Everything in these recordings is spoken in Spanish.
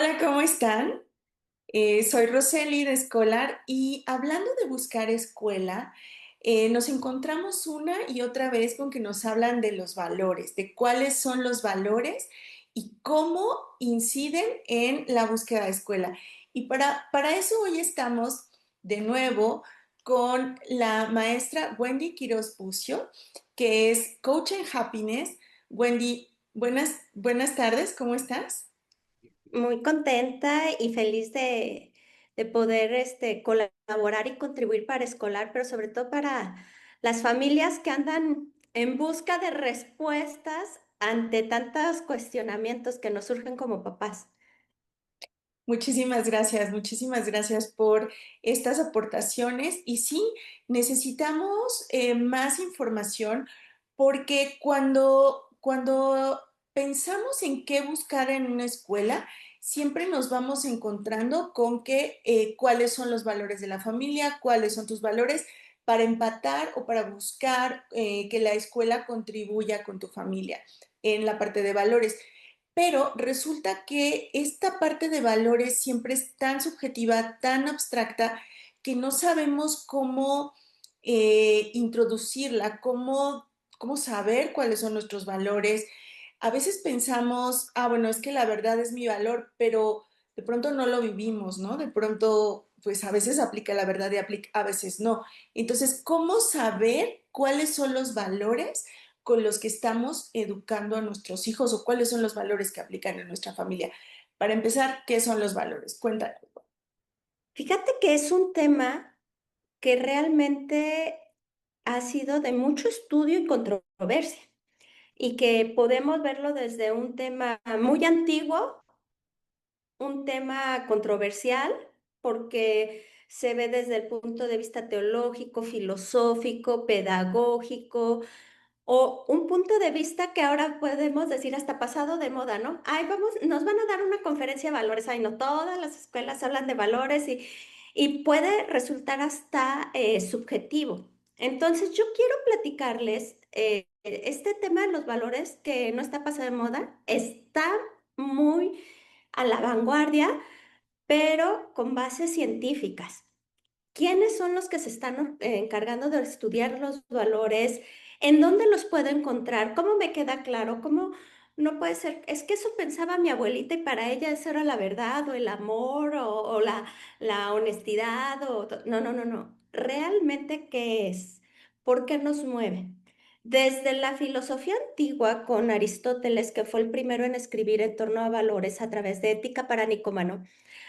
Hola, ¿cómo están? Soy Roseli de Escolar y hablando de buscar escuela, nos encontramos una y otra vez con que nos hablan de los valores, de cuáles son los valores y cómo inciden en la búsqueda de escuela. Y para eso hoy estamos de nuevo con la maestra Wendy Quiroz Bucio, que es Coach en Happiness. Wendy, buenas tardes, ¿cómo estás? Muy contenta y feliz de poder, colaborar y contribuir para Escolar, pero sobre todo para las familias que andan en busca de respuestas ante tantos cuestionamientos que nos surgen como papás. Muchísimas gracias por estas aportaciones. Y sí, necesitamos más información porque cuando pensamos en qué buscar en una escuela, siempre nos vamos encontrando con que cuáles son los valores de la familia, cuáles son tus valores para empatar o para buscar que la escuela contribuya con tu familia en la parte de valores. Pero resulta que esta parte de valores siempre es tan subjetiva, tan abstracta, que no sabemos cómo introducirla, cómo saber cuáles son nuestros valores. A veces pensamos, bueno, es que la verdad es mi valor, pero de pronto no lo vivimos, ¿no? De pronto, pues a veces aplica la verdad y a veces no. Entonces, ¿cómo saber cuáles son los valores con los que estamos educando a nuestros hijos o cuáles son los valores que aplican en nuestra familia? Para empezar, ¿qué son los valores? Cuéntame. Fíjate que es un tema que realmente ha sido de mucho estudio y controversia, y que podemos verlo desde un tema muy antiguo, un tema controversial, porque se ve desde el punto de vista teológico, filosófico, pedagógico, o un punto de vista que ahora podemos decir hasta pasado de moda, ¿no? Ay, vamos, nos van a dar una conferencia de valores. Ay, no, todas las escuelas hablan de valores y puede resultar hasta subjetivo. Entonces, yo quiero platicarles este tema de los valores que no está pasado de moda, está muy a la vanguardia, pero con bases científicas. ¿Quiénes son los que se están encargando de estudiar los valores? ¿En dónde los puedo encontrar? ¿Cómo me queda claro? ¿Cómo no puede ser? Es que eso pensaba mi abuelita y para ella eso era la verdad o el amor o la honestidad no, no, no, no. ¿Realmente qué es? ¿Por qué nos mueve? Desde la filosofía antigua con Aristóteles, que fue el primero en escribir en torno a valores a través de Ética para Nicómano,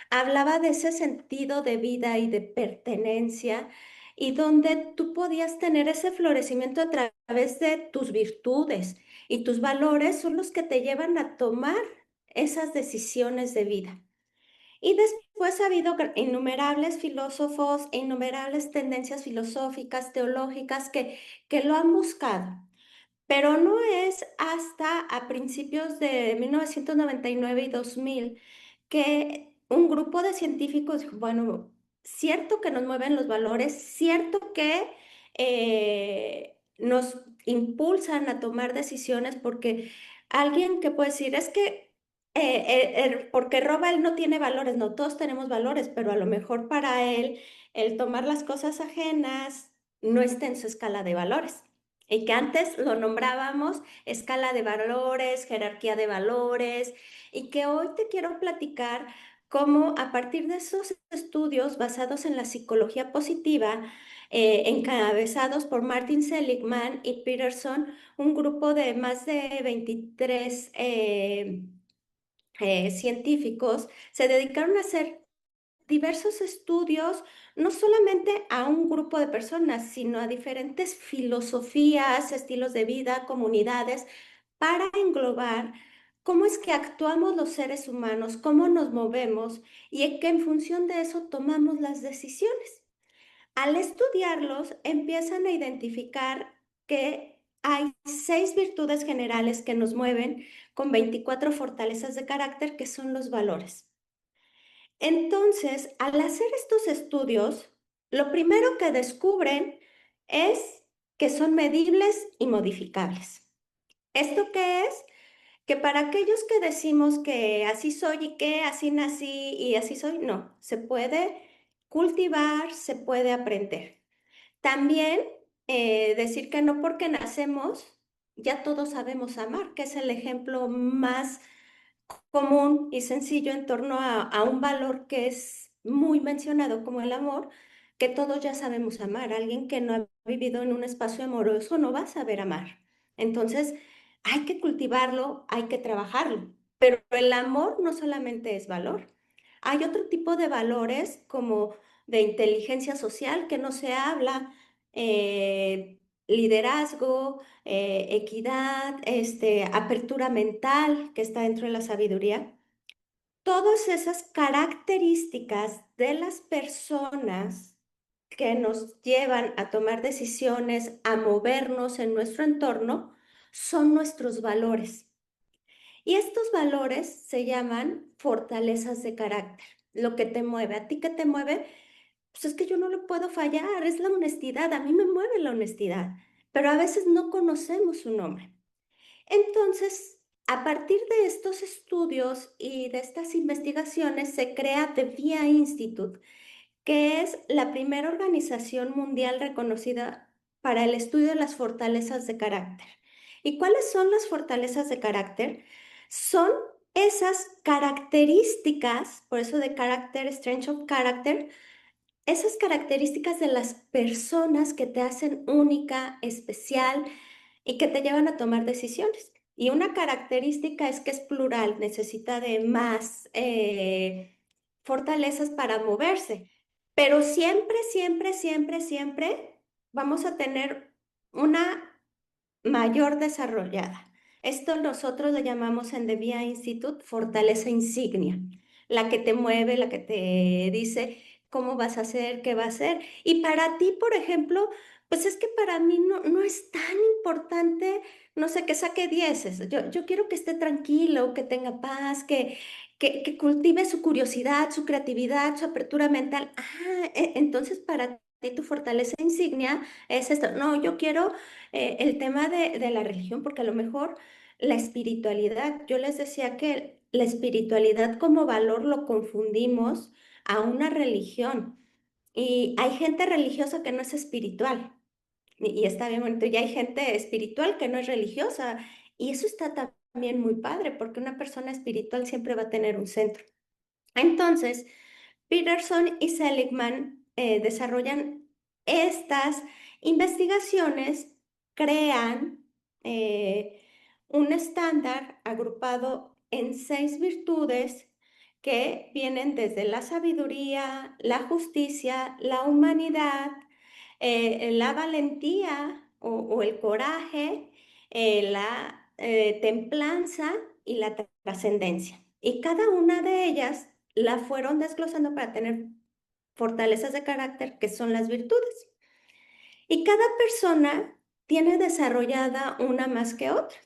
hablaba de ese sentido de vida y de pertenencia y donde tú podías tener ese florecimiento a través de tus virtudes y tus valores son los que te llevan a tomar esas decisiones de vida. Y después ha habido innumerables filósofos e innumerables tendencias filosóficas, teológicas que lo han buscado. Pero no es hasta a principios de 1999 y 2000 que un grupo de científicos dijo, bueno, cierto que nos mueven los valores, cierto que nos impulsan a tomar decisiones porque alguien que puede decir, es que porque roba él no tiene valores, no todos tenemos valores, pero a lo mejor para él el tomar las cosas ajenas no está en su escala de valores. Y que antes lo nombrábamos escala de valores, jerarquía de valores, y que hoy te quiero platicar cómo a partir de esos estudios basados en la psicología positiva, encabezados por Martin Seligman y Peterson, un grupo de más de 23 científicos, se dedicaron a hacer diversos estudios, no solamente a un grupo de personas, sino a diferentes filosofías, estilos de vida, comunidades, para englobar cómo es que actuamos los seres humanos, cómo nos movemos y que en función de eso tomamos las decisiones. Al estudiarlos, empiezan a identificar que hay 6 virtudes generales que nos mueven con 24 fortalezas de carácter que son los valores. Entonces, al hacer estos estudios, lo primero que descubren es que son medibles y modificables. ¿Esto qué es? Que para aquellos que decimos que así soy y que así nací y así soy, no, se puede cultivar, se puede aprender. También decir que no porque nacemos, ya todos sabemos amar, que es el ejemplo más común y sencillo en torno a un valor que es muy mencionado como el amor, que todos ya sabemos amar. Alguien que no ha vivido en un espacio amoroso no va a saber amar. Entonces, hay que cultivarlo, hay que trabajarlo. Pero el amor no solamente es valor. Hay otro tipo de valores como de inteligencia social que no se habla, liderazgo, equidad, apertura mental, que está dentro de la sabiduría. Todas esas características de las personas que nos llevan a tomar decisiones, a movernos en nuestro entorno, son nuestros valores. Y estos valores se llaman fortalezas de carácter. Lo que te mueve, ¿a ti qué te mueve? Pues es que yo no lo puedo fallar, es la honestidad, a mí me mueve la honestidad, pero a veces no conocemos su nombre. Entonces, a partir de estos estudios y de estas investigaciones, se crea The VIA Institute, que es la primera organización mundial reconocida para el estudio de las fortalezas de carácter. ¿Y cuáles son las fortalezas de carácter? Son esas características, por eso de carácter, strength of character, esas características de las personas que te hacen única, especial y que te llevan a tomar decisiones. Y una característica es que es plural, necesita de más fortalezas para moverse. Pero siempre, siempre, siempre, siempre vamos a tener una mayor desarrollada. Esto nosotros le llamamos en The VIA Institute fortaleza insignia, la que te mueve, la que te dice cómo vas a hacer, qué va a hacer. Y para ti, por ejemplo, pues es que para mí no es tan importante, no sé, que saque dieces. Yo quiero que esté tranquilo, que tenga paz, que cultive su curiosidad, su creatividad, su apertura mental. Entonces para ti tu fortaleza insignia es esto. No, yo quiero el tema de la religión, porque a lo mejor la espiritualidad, yo les decía que la espiritualidad como valor lo confundimos a una religión. Y hay gente religiosa que no es espiritual. Y está bien bonito. Y hay gente espiritual que no es religiosa. Y eso está también muy padre, porque una persona espiritual siempre va a tener un centro. Entonces, Peterson y Seligman desarrollan estas investigaciones, crean un estándar agrupado en 6 virtudes que vienen desde la sabiduría, la justicia, la humanidad, la valentía o el coraje, la templanza y la trascendencia. Y cada una de ellas la fueron desglosando para tener fortalezas de carácter, que son las virtudes. Y cada persona tiene desarrollada una más que otra.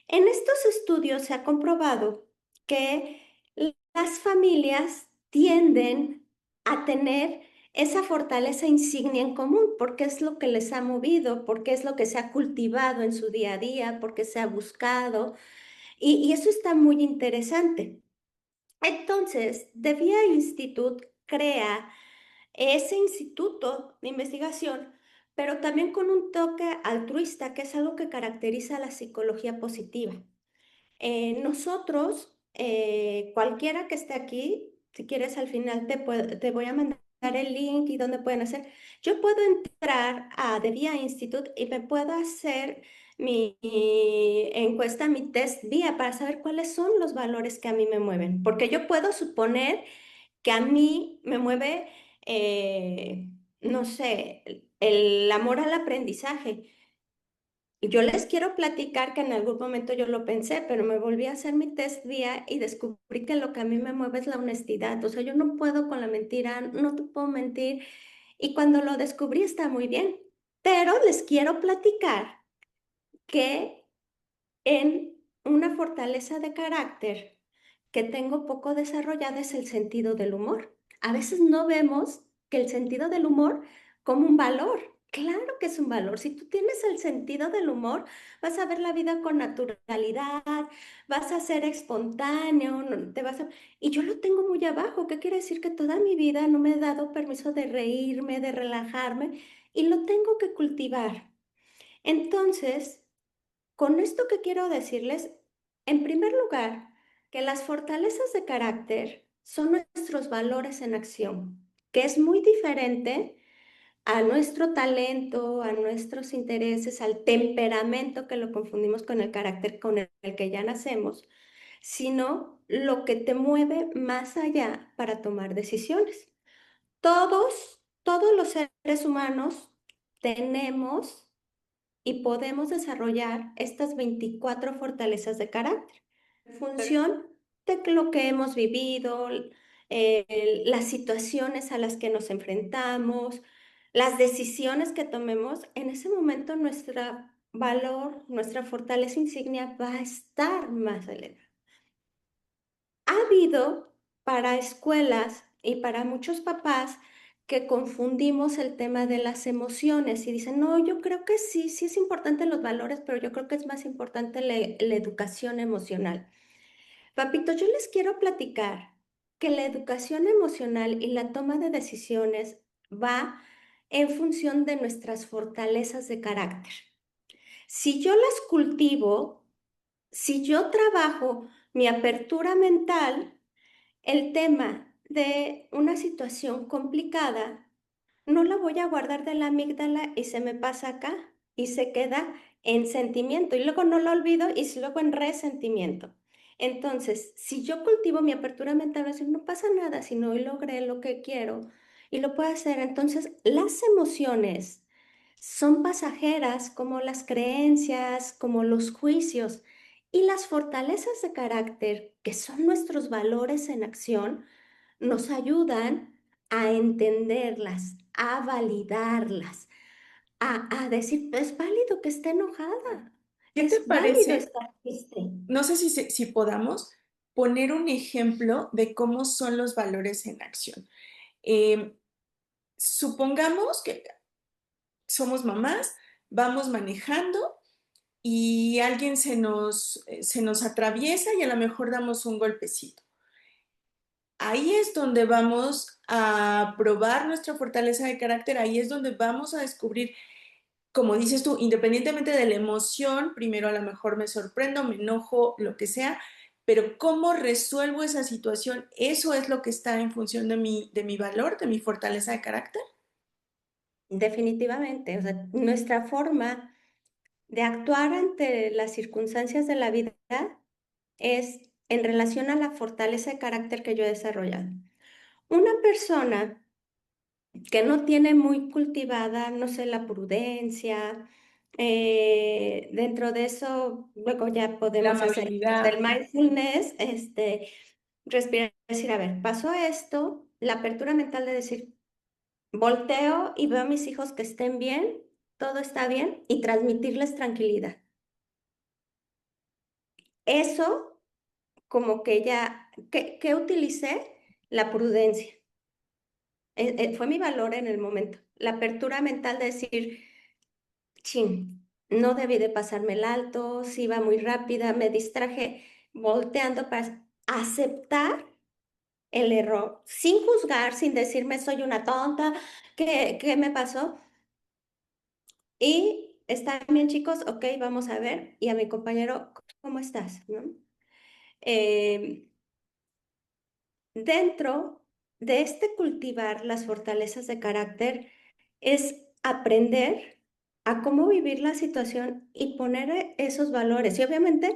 En estos estudios se ha comprobado que las familias tienden a tener esa fortaleza insignia en común, porque es lo que les ha movido, porque es lo que se ha cultivado en su día a día, porque se ha buscado, y eso está muy interesante. Entonces, The VIA Institute crea ese instituto de investigación, pero también con un toque altruista, que es algo que caracteriza a la psicología positiva. Nosotros, cualquiera que esté aquí, si quieres al final te voy a mandar el link y dónde pueden hacer. Yo puedo entrar a The VIA Institute y me puedo hacer mi encuesta, mi test VIA para saber cuáles son los valores que a mí me mueven. Porque yo puedo suponer que a mí me mueve, no sé, el amor al aprendizaje. Yo les quiero platicar que en algún momento yo lo pensé, pero me volví a hacer mi test día y descubrí que lo que a mí me mueve es la honestidad. O sea, yo no puedo con la mentira, no te puedo mentir. Y cuando lo descubrí está muy bien. Pero les quiero platicar que en una fortaleza de carácter que tengo poco desarrollada es el sentido del humor. A veces no vemos que el sentido del humor como un valor. Claro que es un valor. Si tú tienes el sentido del humor, vas a ver la vida con naturalidad, vas a ser espontáneo, te vas a... Y yo lo tengo muy abajo. ¿Qué quiere decir? Que toda mi vida no me he dado permiso de reírme, de relajarme, y lo tengo que cultivar. Entonces, con esto que quiero decirles, en primer lugar, que las fortalezas de carácter son nuestros valores en acción, que es muy diferente a nuestro talento, a nuestros intereses, al temperamento, que lo confundimos con el carácter con el que ya nacemos, sino lo que te mueve más allá para tomar decisiones. Todos los seres humanos tenemos y podemos desarrollar estas 24 fortalezas de carácter en función de lo que hemos vivido, las situaciones a las que nos enfrentamos, las decisiones que tomemos. En ese momento nuestro valor, nuestra fortaleza insignia va a estar más elevada. Ha habido para escuelas y para muchos papás que confundimos el tema de las emociones y dicen, no, yo creo que sí, sí es importante los valores, pero yo creo que es más importante la educación emocional. Papito, yo les quiero platicar que la educación emocional y la toma de decisiones va en función de nuestras fortalezas de carácter. Si yo las cultivo, si yo trabajo mi apertura mental, el tema de una situación complicada no la voy a guardar de la amígdala y se me pasa acá y se queda en sentimiento y luego no lo olvido y luego en resentimiento. Entonces, si yo cultivo mi apertura mental, voy a decir, no pasa nada, si no hoy logré lo que quiero y lo puedo hacer. Entonces, las emociones son pasajeras como las creencias, como los juicios y las fortalezas de carácter, que son nuestros valores en acción, nos ayudan a entenderlas, a validarlas, a decir, es válido que esté enojada, ¿Qué te es válido parece? estar triste. No sé si podamos poner un ejemplo de cómo son los valores en acción. Eh, Supongamos que somos mamás, vamos manejando y alguien se nos atraviesa y a lo mejor damos un golpecito. Ahí es donde vamos a probar nuestra fortaleza de carácter, ahí es donde vamos a descubrir, como dices tú, independientemente de la emoción, primero a lo mejor me sorprendo, me enojo, lo que sea, pero cómo resuelvo esa situación, eso es lo que está en función de mi valor, de mi fortaleza de carácter. Definitivamente, o sea, nuestra forma de actuar ante las circunstancias de la vida es en relación a la fortaleza de carácter que yo he desarrollado. Una persona que no tiene muy cultivada, no sé, la prudencia, dentro de eso, luego ya La podemos hacer del amabilidad. mindfulness, respirar, decir, a ver, pasó esto, la apertura mental de decir, volteo y veo a mis hijos que estén bien, todo está bien, y transmitirles tranquilidad. Eso, como que ya, ¿qué utilicé? La prudencia. Fue mi valor en el momento. La apertura mental de decir, chin, no debí de pasarme el alto, si iba muy rápida, me distraje volteando para aceptar el error, sin juzgar, sin decirme soy una tonta, ¿qué me pasó? Y están bien, chicos, ok, vamos a ver. Y a mi compañero, ¿cómo estás? ¿No? Eh, Dentro de este cultivar las fortalezas de carácter es aprender a cómo vivir la situación y poner esos valores. Y obviamente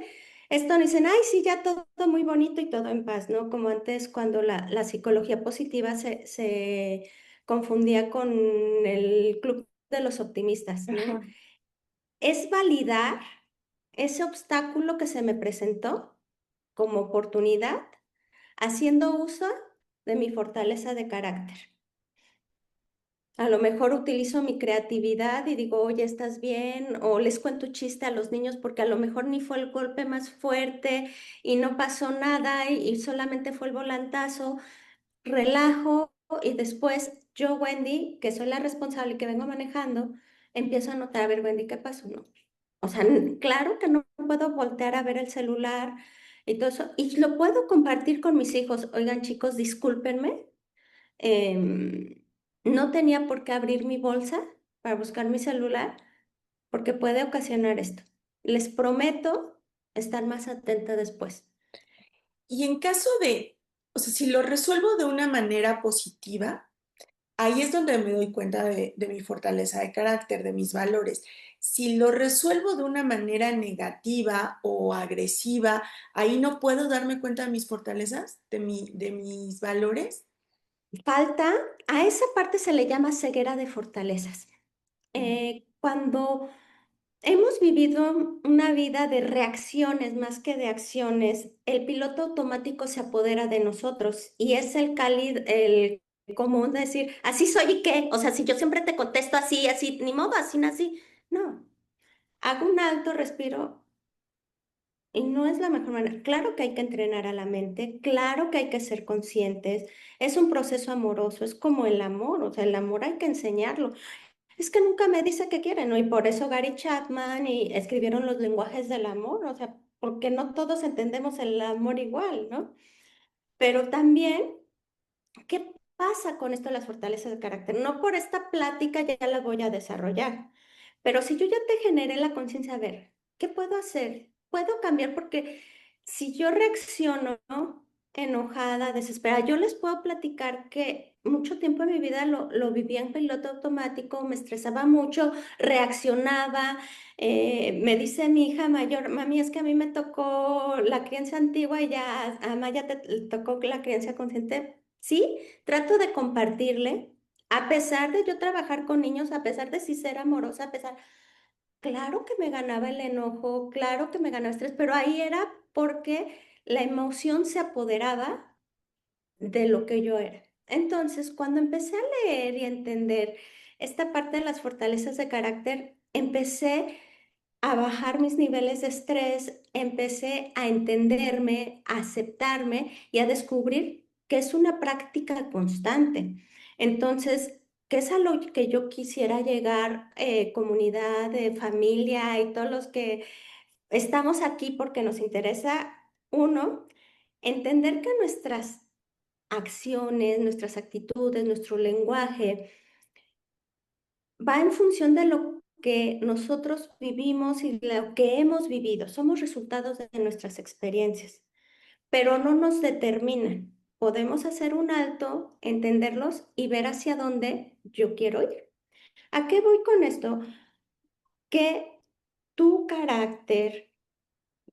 esto no dicen, ay, sí, ya todo muy bonito y todo en paz, ¿no? Como antes cuando la psicología positiva se confundía con el club de los optimistas, ¿no? Ajá. Es validar ese obstáculo que se me presentó como oportunidad, haciendo uso de mi fortaleza de carácter. A lo mejor utilizo mi creatividad y digo, oye, ¿estás bien? O les cuento chiste a los niños porque a lo mejor ni fue el golpe más fuerte y no pasó nada y solamente fue el volantazo. Relajo y después yo, Wendy, que soy la responsable y que vengo manejando, empiezo a notar, a ver, Wendy, ¿qué pasó? No. O sea, claro que no puedo voltear a ver el celular y todo eso. Y lo puedo compartir con mis hijos. Oigan, chicos, discúlpenme. em, no tenía por qué abrir mi bolsa para buscar mi celular porque puede ocasionar esto. Les prometo estar más atenta después. Y en caso de, o sea, si lo resuelvo de una manera positiva, ahí es donde me doy cuenta de mi fortaleza de carácter, de mis valores. Si lo resuelvo de una manera negativa o agresiva, ahí no puedo darme cuenta de mis fortalezas, de mis valores. Falta, a esa parte se le llama ceguera de fortalezas. Cuando hemos vivido una vida de reacciones más que de acciones, el piloto automático se apodera de nosotros y es el común de decir, así soy y qué, o sea, si yo siempre te contesto así, así, ni modo, así nací. No, hago un alto, respiro y no es la mejor manera. Claro que hay que entrenar a la mente, claro que hay que ser conscientes, es un proceso amoroso, es como el amor, o sea, el amor hay que enseñarlo. Es que nunca me dice qué quiere, ¿no? Y por eso Gary Chapman y escribieron los lenguajes del amor, o sea, porque no todos entendemos el amor igual, ¿no? Pero también, ¿qué pasa con esto de las fortalezas de carácter? No por esta plática ya las voy a desarrollar, pero si yo ya te generé la conciencia, a ver, ¿qué puedo hacer? ¿Puedo cambiar? Porque si yo reacciono, ¿no? Enojada, desesperada, yo les puedo platicar que mucho tiempo en mi vida lo vivía en piloto automático, me estresaba mucho, reaccionaba. Me dice mi hija mayor, mami, es que a mí me tocó la crianza antigua y ya a Maya te tocó la crianza consciente. Sí, trato de compartirle, a pesar de yo trabajar con niños, a pesar de sí ser amorosa, a pesar, claro que me ganaba el enojo, claro que me ganaba estrés, pero ahí era porque la emoción se apoderaba de lo que yo era. Entonces, cuando empecé a leer y a entender esta parte de las fortalezas de carácter, empecé a bajar mis niveles de estrés, empecé a entenderme, a aceptarme y a descubrir que es una práctica constante. Entonces, ¿qué es a lo que yo quisiera llegar, comunidad, familia y todos los que estamos aquí porque nos interesa, uno, entender que nuestras acciones, nuestras actitudes, nuestro lenguaje, va en función de lo que nosotros vivimos y lo que hemos vivido. Somos resultados de nuestras experiencias, pero no nos determinan. Podemos hacer un alto, entenderlos y ver hacia dónde yo quiero ir. ¿A qué voy con esto? Que tu carácter,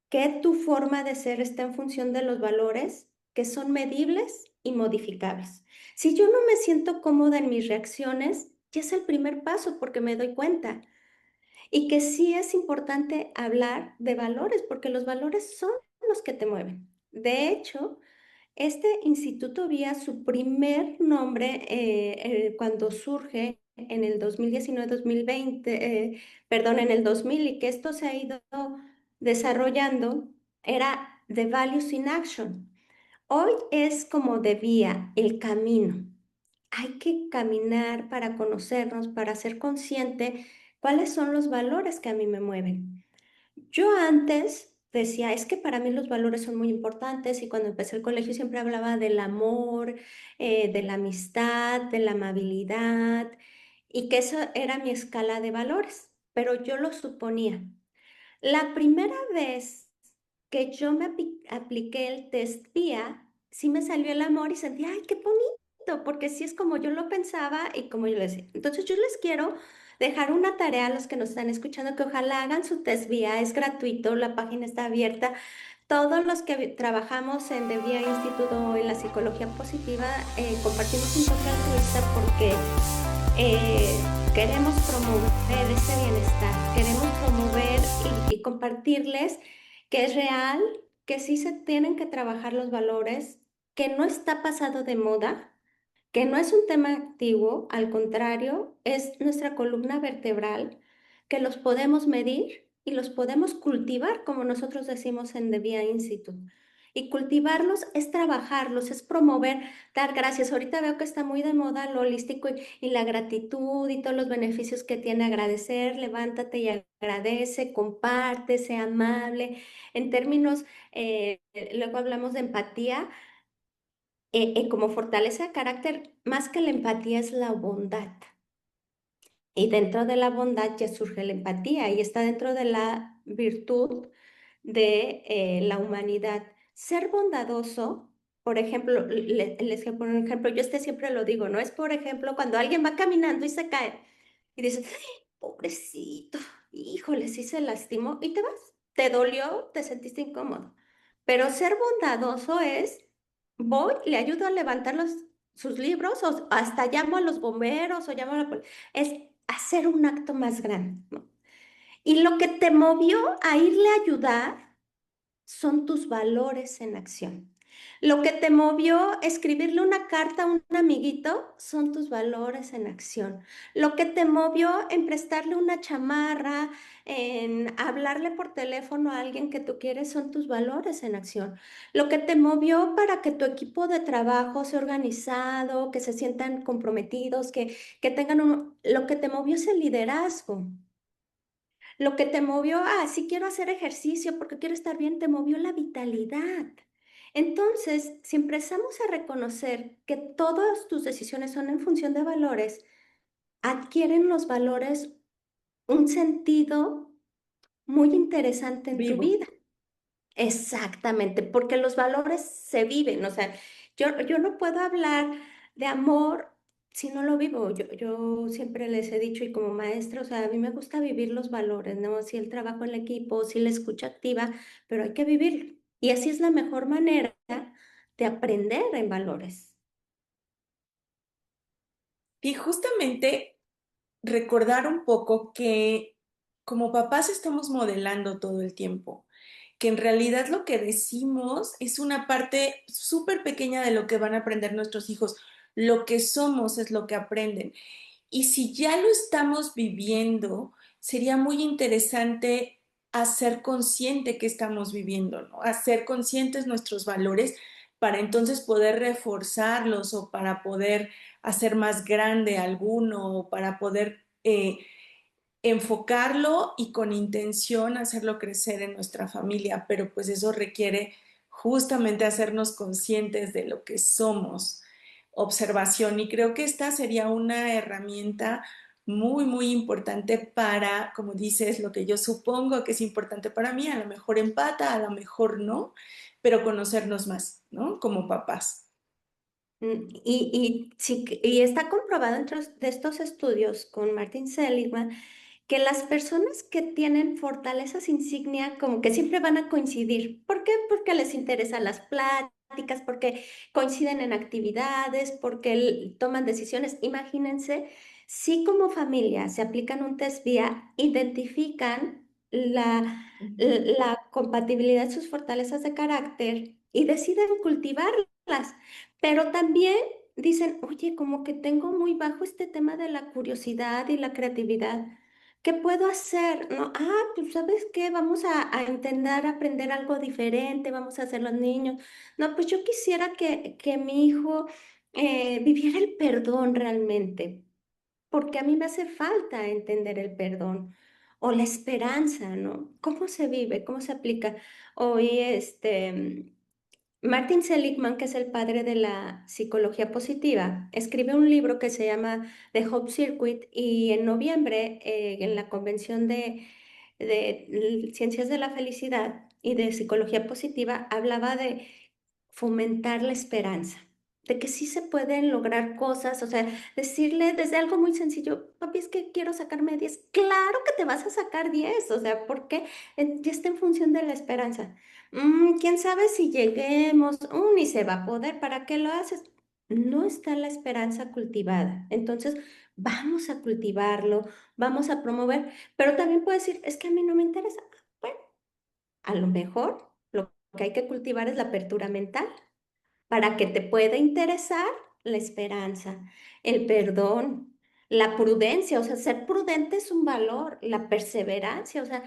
que tu forma de ser está en función de los valores que son medibles y modificables. Si yo no me siento cómoda en mis reacciones, ya es el primer paso porque me doy cuenta. Y que sí es importante hablar de valores, porque los valores son los que te mueven. De hecho, este instituto vía su primer nombre cuando surge en el 2019-2020, perdón, en el 2000, y que esto se ha ido desarrollando, era The Values in Action. Hoy es como de vía, el camino. Hay que caminar para conocernos, para ser consciente cuáles son los valores que a mí me mueven. Yo antes decía, es que para mí los valores son muy importantes y cuando empecé el colegio siempre hablaba del amor, de la amistad, de la amabilidad y que esa era mi escala de valores, pero yo lo suponía. La primera vez que yo me apliqué el test PIA, sí me salió el amor y sentí, ay, qué bonito, porque sí es como yo lo pensaba y como yo lo decía. Entonces yo les quiero dejar una tarea a los que nos están escuchando, que ojalá hagan su test PIA, es gratuito, la página está abierta. Todos los que trabajamos en The VIA Instituto en la psicología positiva, compartimos un toque altruista porque queremos promover ese bienestar, queremos promover y compartirles que es real, que sí se tienen que trabajar los valores, que no está pasado de moda, que no es un tema antiguo, al contrario, es nuestra columna vertebral, que los podemos medir y los podemos cultivar, como nosotros decimos en The VIA Institute. Y cultivarlos es trabajarlos, es promover, dar gracias. Ahorita veo que está muy de moda lo holístico y la gratitud y todos los beneficios que tiene agradecer. Levántate y agradece, comparte, sea amable. En términos, luego hablamos de empatía, como fortaleza de carácter, más que la empatía es la bondad. Y dentro de la bondad ya surge la empatía y está dentro de la virtud de la humanidad. Ser bondadoso, por ejemplo, les por ejemplo, yo siempre lo digo, ¿no? Es por ejemplo cuando alguien va caminando y se cae y dices, "Ay, pobrecito, híjole, sí se lastimó y te vas. Te dolió, te sentiste incómodo. Pero ser bondadoso es, voy, le ayudo a levantar sus libros o hasta llamo a los bomberos o llamo a la policía. Es hacer un acto más grande, ¿no? Y lo que te movió a irle a ayudar son tus valores en acción. Lo que te movió a escribirle una carta a un amiguito son tus valores en acción. Lo que te movió en prestarle una chamarra, en hablarle por teléfono a alguien que tú quieres son tus valores en acción. Lo que te movió para que tu equipo de trabajo sea organizado, que se sientan comprometidos, que tengan un... Lo que te movió es el liderazgo. Lo que te movió, sí quiero hacer ejercicio porque quiero estar bien, te movió la vitalidad. Entonces, si empezamos a reconocer que todas tus decisiones son en función de valores, adquieren los valores un sentido muy interesante en tu Vivo. vida. Exactamente, porque los valores se viven, o sea, yo no puedo hablar de amor si no lo vivo. Yo siempre les he dicho y como maestra, o sea, a mí me gusta vivir los valores, ¿no? Sí el trabajo en equipo, sí la escucha activa, pero hay que vivirlo. Y así es la mejor manera de aprender en valores. Y justamente recordar un poco que como papás estamos modelando todo el tiempo, que en realidad lo que decimos es una parte súper pequeña de lo que van a aprender nuestros hijos. Lo que somos es lo que aprenden. Y si ya lo estamos viviendo, sería muy interesante hacer consciente que estamos viviendo, ¿no? Hacer conscientes nuestros valores para entonces poder reforzarlos o para poder hacer más grande alguno o para poder enfocarlo y con intención hacerlo crecer en nuestra familia, pero pues eso requiere justamente hacernos conscientes de lo que somos, observación, y creo que esta sería una herramienta muy, muy importante para, como dices, lo que yo supongo que es importante para mí, a lo mejor empata, a lo mejor no, pero conocernos más, ¿no? Como papás. Sí, y está comprobado entre de estos estudios con Martin Seligman que las personas que tienen fortalezas insignia como que siempre van a coincidir. ¿Por qué? Porque les interesan las pláticas, porque coinciden en actividades, porque toman decisiones. Imagínense, si como familia se aplican un test vía, identifican la compatibilidad de sus fortalezas de carácter y deciden cultivarlas, pero también dicen, oye, como que tengo muy bajo este tema de la curiosidad y la creatividad. ¿Qué puedo hacer? No, pues ¿sabes qué? Vamos a intentar aprender algo diferente, vamos a hacer los niños. No, pues yo quisiera que mi hijo viviera el perdón realmente, porque a mí me hace falta entender el perdón o la esperanza, ¿no? ¿Cómo se vive? ¿Cómo se aplica? Hoy, Martin Seligman, que es el padre de la psicología positiva, escribe un libro que se llama The Hope Circuit y en noviembre, en la convención de Ciencias de la Felicidad y de Psicología Positiva, hablaba de fomentar la esperanza, de que sí se pueden lograr cosas, o sea, decirle desde algo muy sencillo, papi, es que quiero sacarme 10, claro que te vas a sacar 10, o sea, porque ya está en función de la esperanza. ¿Quién sabe si lleguemos? Ni se va a poder, ¿para qué lo haces? No está la esperanza cultivada. Entonces, vamos a cultivarlo, vamos a promover, pero también puedes decir, es que a mí no me interesa. Bueno, a lo mejor lo que hay que cultivar es la apertura mental para que te pueda interesar la esperanza, el perdón, la prudencia, o sea, ser prudente es un valor, la perseverancia, o sea,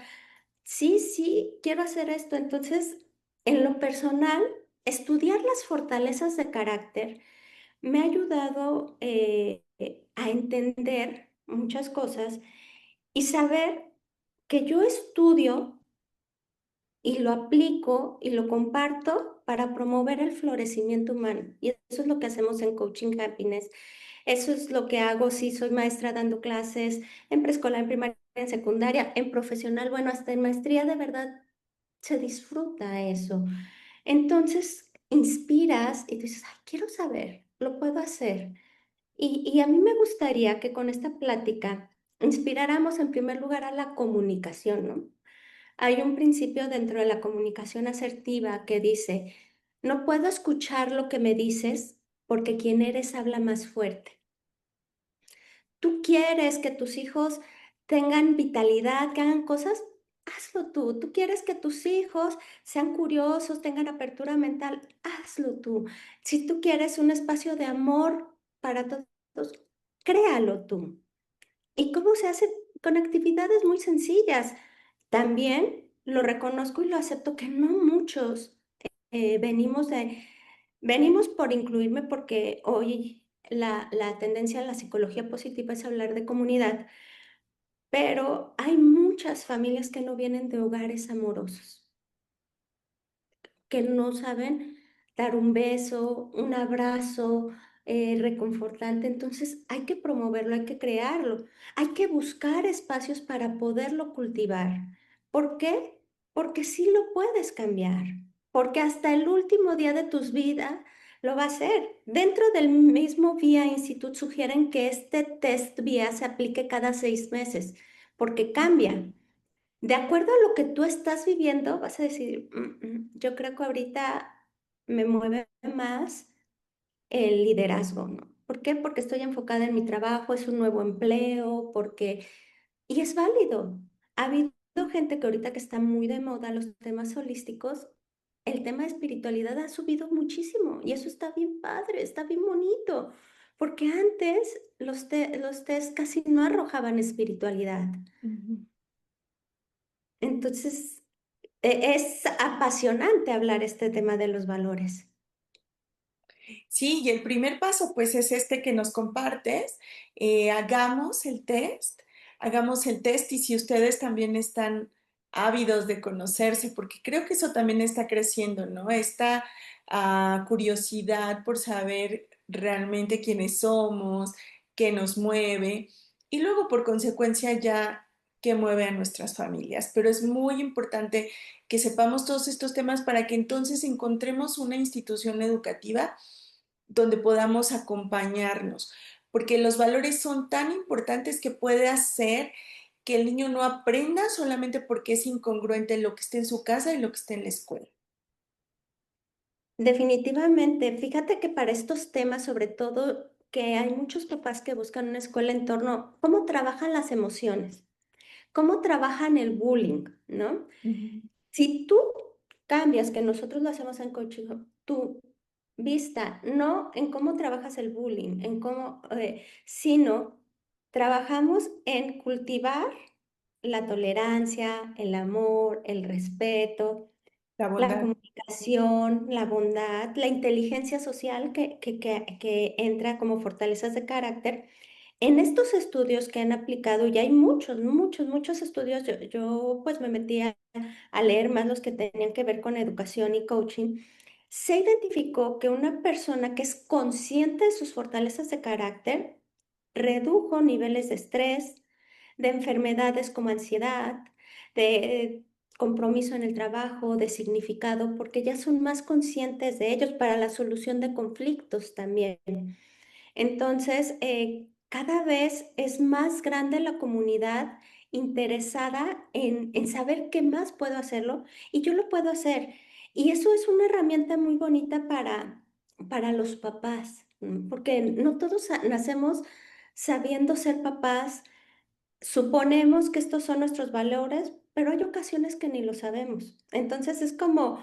sí, sí, quiero hacer esto, entonces En lo personal, estudiar las fortalezas de carácter me ha ayudado, a entender muchas cosas y saber que yo estudio y lo aplico y lo comparto para promover el florecimiento humano. Y eso es lo que hacemos en Coaching Happiness. Eso es lo que hago, sí, soy maestra dando clases en preescolar, en primaria, en secundaria, en profesional, bueno, hasta en maestría de verdad se disfruta eso. Entonces, inspiras y dices, ay, quiero saber, lo puedo hacer. Y a mí me gustaría que con esta plática inspiráramos en primer lugar a la comunicación, ¿no? Hay un principio dentro de la comunicación asertiva que dice, no puedo escuchar lo que me dices porque quien eres habla más fuerte. Tú quieres que tus hijos tengan vitalidad, que hagan cosas, hazlo tú. Tú quieres que tus hijos sean curiosos, tengan apertura mental, hazlo tú. Si tú quieres un espacio de amor para todos, créalo tú. ¿Y cómo se hace? Con actividades muy sencillas. También lo reconozco y lo acepto que no muchos venimos venimos por incluirme porque hoy la tendencia en la psicología positiva es hablar de comunidad, pero hay muchas familias que no vienen de hogares amorosos, que no saben dar un beso, un abrazo reconfortante. Entonces hay que promoverlo, hay que crearlo, hay que buscar espacios para poderlo cultivar. ¿Por qué? Porque sí lo puedes cambiar, porque hasta el último día de tus vidas lo va a hacer. Dentro del mismo VIA Institute sugieren que este test VIA se aplique cada 6 meses, porque cambia. De acuerdo a lo que tú estás viviendo, vas a decir, yo creo que ahorita me mueve más el liderazgo, ¿no? ¿Por qué? Porque estoy enfocada en mi trabajo, es un nuevo empleo, porque... Y es válido. Ha habido gente que ahorita que está muy de moda los temas holísticos, el tema de espiritualidad ha subido muchísimo y eso está bien padre, está bien bonito, porque antes los test casi no arrojaban espiritualidad. Ujú. Entonces, es apasionante hablar este tema de los valores. Sí, y el primer paso pues es este que nos compartes. Hagamos el test y si ustedes también están ávidos de conocerse, porque creo que eso también está creciendo, ¿no? Esta curiosidad por saber realmente quiénes somos, qué nos mueve y luego por consecuencia ya qué mueve a nuestras familias. Pero es muy importante que sepamos todos estos temas para que entonces encontremos una institución educativa donde podamos acompañarnos, porque los valores son tan importantes que puede hacer que el niño no aprenda solamente porque es incongruente lo que esté en su casa y lo que esté en la escuela. Definitivamente, fíjate que para estos temas, sobre todo, que hay muchos papás que buscan una escuela en torno a cómo trabajan las emociones, cómo trabajan el bullying, ¿no? Ujú. Si tú cambias, que nosotros lo hacemos en coaching, tu vista, no en cómo trabajas el bullying, en cómo, sino trabajamos en cultivar la tolerancia, el amor, el respeto, La la bondad. comunicación, la bondad, la inteligencia social que entra como fortalezas de carácter. En estos estudios que han aplicado, y hay muchos, muchos, muchos estudios, yo pues me metí a leer más los que tenían que ver con educación y coaching, se identificó que una persona que es consciente de sus fortalezas de carácter redujo niveles de estrés, de enfermedades como ansiedad, de compromiso en el trabajo, de significado, porque ya son más conscientes de ellos para la solución de conflictos también. Entonces, cada vez es más grande la comunidad interesada en saber qué más puedo hacerlo y yo lo puedo hacer. Y eso es una herramienta muy bonita para los papás, porque no todos nacemos sabiendo ser papás. Suponemos que estos son nuestros valores, pero hay ocasiones que ni lo sabemos. Entonces es como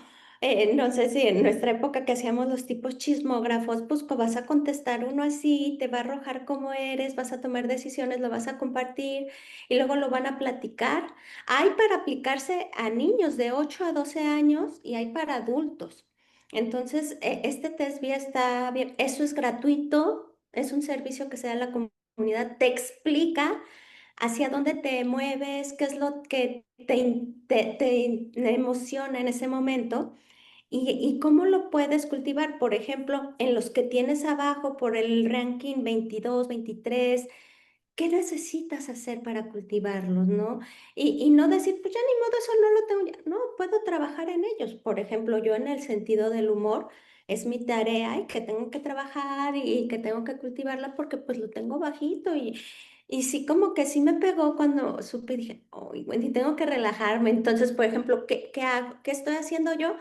No sé si en nuestra época que hacíamos los tipos chismógrafos, pues vas a contestar uno así, te va a arrojar cómo eres, vas a tomar decisiones, lo vas a compartir y luego lo van a platicar. Hay para aplicarse a niños de 8 a 12 años y hay para adultos. Entonces, este test vía está bien, eso es gratuito, es un servicio que se da a la comunidad, te explica hacia dónde te mueves, qué es lo que te emociona en ese momento y cómo lo puedes cultivar. Por ejemplo, en los que tienes abajo por el ranking 22, 23, ¿qué necesitas hacer para cultivarlos, no? Y no decir, pues ya ni modo, eso no lo tengo ya. No, puedo trabajar en ellos. Por ejemplo, yo en el sentido del humor, es mi tarea y que tengo que trabajar y que tengo que cultivarla porque pues lo tengo bajito y sí, como que sí me pegó cuando supe, dije, ay, Wendy, tengo que relajarme. Entonces, por ejemplo, ¿qué hago? ¿Qué estoy haciendo yo?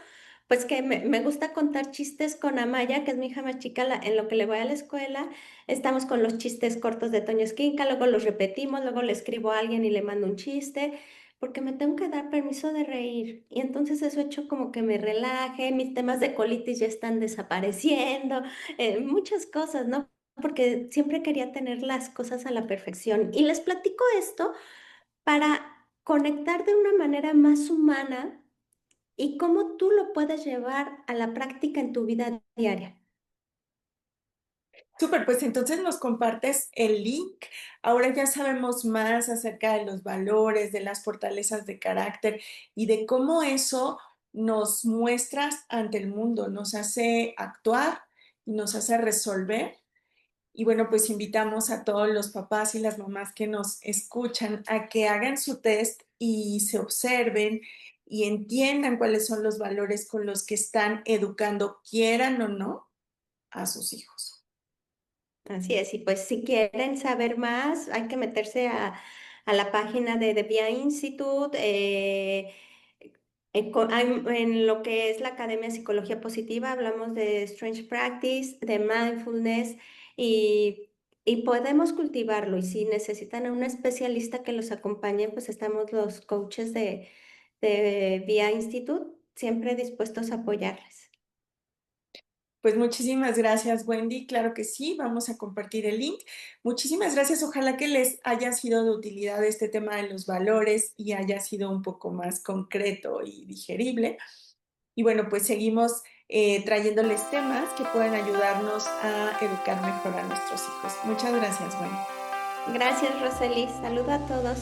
Pues que me gusta contar chistes con Amaya, que es mi hija más chica, en lo que le voy a la escuela. Estamos con los chistes cortos de Toño Esquinca, luego los repetimos, luego le escribo a alguien y le mando un chiste, porque me tengo que dar permiso de reír. Y entonces eso ha hecho como que me relaje, mis temas de colitis ya están desapareciendo, muchas cosas, ¿no? Porque siempre quería tener las cosas a la perfección. Y les platico esto para conectar de una manera más humana y cómo tú lo puedes llevar a la práctica en tu vida diaria. Súper, pues entonces nos compartes el link. Ahora ya sabemos más acerca de los valores, de las fortalezas de carácter y de cómo eso nos muestra ante el mundo, nos hace actuar y nos hace resolver. Y bueno, pues invitamos a todos los papás y las mamás que nos escuchan a que hagan su test y se observen y entiendan cuáles son los valores con los que están educando, quieran o no, a sus hijos. Así es, y pues si quieren saber más, hay que meterse a la página de The VIA Institute, en lo que es la Academia de Psicología Positiva, hablamos de Strange Practice, de Mindfulness, y, y podemos cultivarlo. Y si necesitan a un especialista que los acompañe, pues estamos los coaches de VIA Institute, siempre dispuestos a apoyarles. Pues muchísimas gracias, Wendy. Claro que sí, vamos a compartir el link. Muchísimas gracias. Ojalá que les haya sido de utilidad este tema de los valores y haya sido un poco más concreto y digerible. Y bueno, pues seguimos trayéndoles temas que pueden ayudarnos a educar mejor a nuestros hijos. Muchas gracias, Wendy. Gracias, Rosely. Saludo a todos.